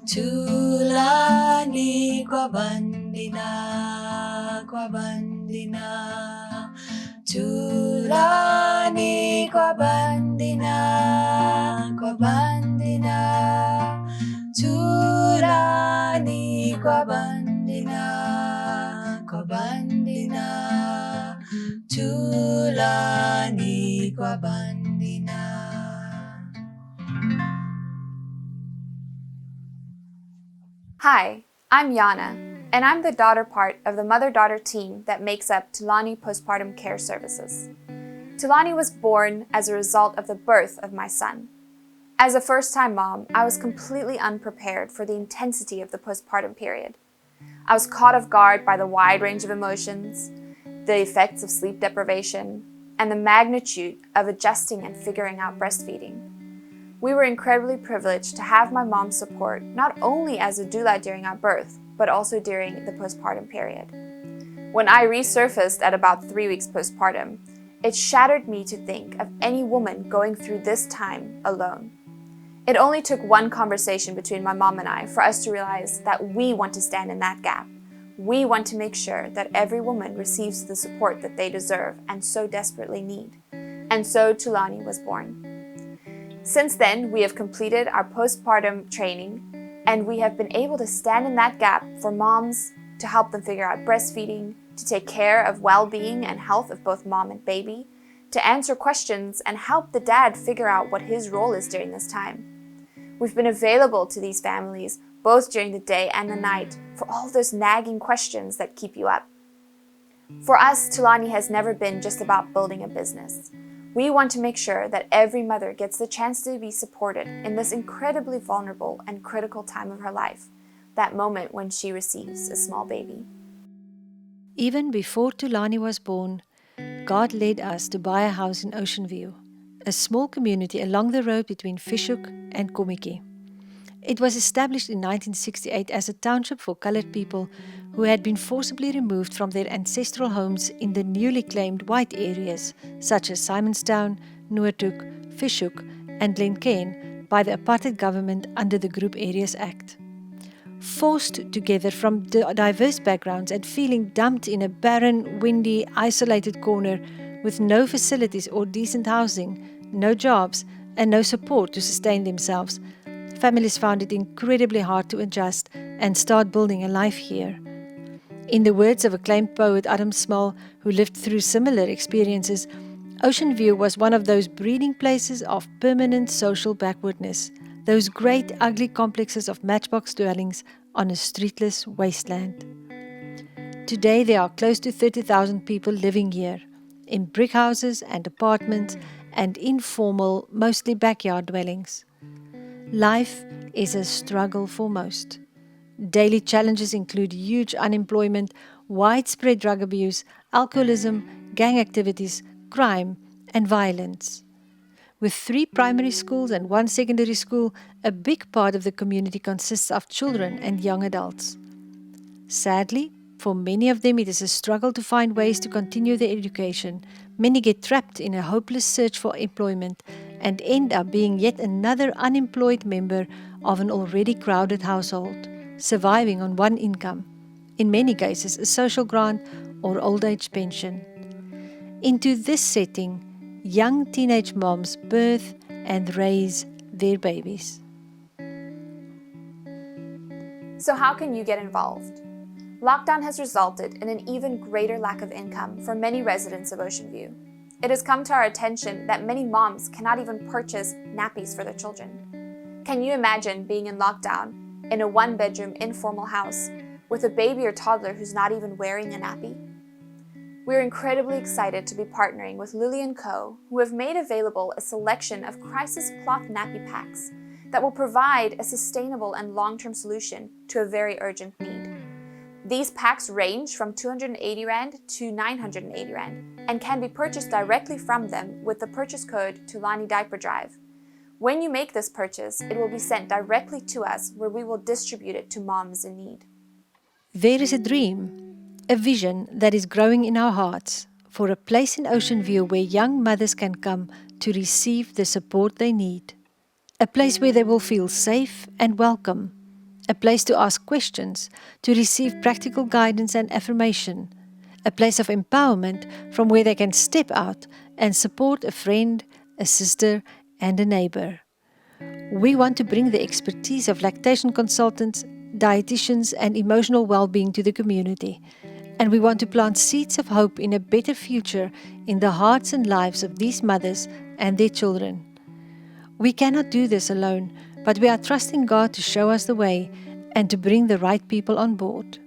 Tulani kwa bandina, kwa bandina. Tulani kwa bandina, kwa bandina. Tulani kwa bandina, kwa bandina. Tulani kwa bandina. Hi, I'm Yana, and I'm the daughter part of the mother-daughter team that makes up Tulani Postpartum Care Services. Tulani was born as a result of the birth of my son. As a first-time mom, I was completely unprepared for the intensity of the postpartum period. I was caught off guard by the wide range of emotions, the effects of sleep deprivation, and the magnitude of adjusting and figuring out breastfeeding. We were incredibly privileged to have my mom's support not only as a doula during our birth, but also during the postpartum period. When I resurfaced at about 3 weeks postpartum, it shattered me to think of any woman going through this time alone. It only took one conversation between my mom and I for us to realize that we want to stand in that gap. We want to make sure that every woman receives the support that they deserve and so desperately need. And so Tulani was born. Since then, we have completed our postpartum training, and we have been able to stand in that gap for moms to help them figure out breastfeeding, to take care of well-being and health of both mom and baby, to answer questions and help the dad figure out what his role is during this time. We've been available to these families both during the day and the night for all those nagging questions that keep you up. For us, Tulani has never been just about building a business. We want to make sure that every mother gets the chance to be supported in this incredibly vulnerable and critical time of her life, that moment when she receives a small baby. Even before Tulani was born, God led us to buy a house in Ocean View, a small community along the road between Fishhook and Kommetjie. It was established in 1968 as a township for colored people who had been forcibly removed from their ancestral homes in the newly claimed white areas such as Simonstown, Noordhoek, Fishhook and Glencairn by the apartheid government under the Group Areas Act. Forced together from diverse backgrounds and feeling dumped in a barren, windy, isolated corner with no facilities or decent housing, no jobs and no support to sustain themselves, families found it incredibly hard to adjust and start building a life here. In the words of acclaimed poet Adam Small, who lived through similar experiences, Ocean View was one of those breeding places of permanent social backwardness, those great ugly complexes of matchbox dwellings on a streetless wasteland. Today there are close to 30,000 people living here, in brick houses and apartments and informal, mostly backyard dwellings. Life is a struggle for most. Daily challenges include huge unemployment, widespread drug abuse, alcoholism, gang activities, crime, and violence. With 3 primary schools and 1 secondary school, a big part of the community consists of children and young adults. Sadly, for many of them it is a struggle to find ways to continue their education. Many get trapped in a hopeless search for employment and end up being yet another unemployed member of an already crowded household, surviving on one income, in many cases a social grant or old age pension. Into this setting, young teenage moms birth and raise their babies. So how can you get involved? Lockdown has resulted in an even greater lack of income for many residents of Ocean View. It has come to our attention that many moms cannot even purchase nappies for their children. Can you imagine being in lockdown in a 1-bedroom informal house with a baby or toddler who's not even wearing a nappy? We're incredibly excited to be partnering with Lily & Co., who have made available a selection of crisis cloth nappy packs that will provide a sustainable and long-term solution to a very urgent need. These packs range from 280 Rand to 980 Rand and can be purchased directly from them with the purchase code Tulani Diaper Drive. When you make this purchase, it will be sent directly to us where we will distribute it to moms in need. There is a dream, a vision that is growing in our hearts for a place in Ocean View where young mothers can come to receive the support they need. A place where they will feel safe and welcome. a place to ask questions, to receive practical guidance and affirmation, a place of empowerment from where they can step out and support a friend, a sister, and a neighbor. We want to bring the expertise of lactation consultants, dietitians, and emotional well-being to the community. And we want to plant seeds of hope in a better future in the hearts and lives of these mothers and their children. We cannot do this alone, but we are trusting God to show us the way and to bring the right people on board.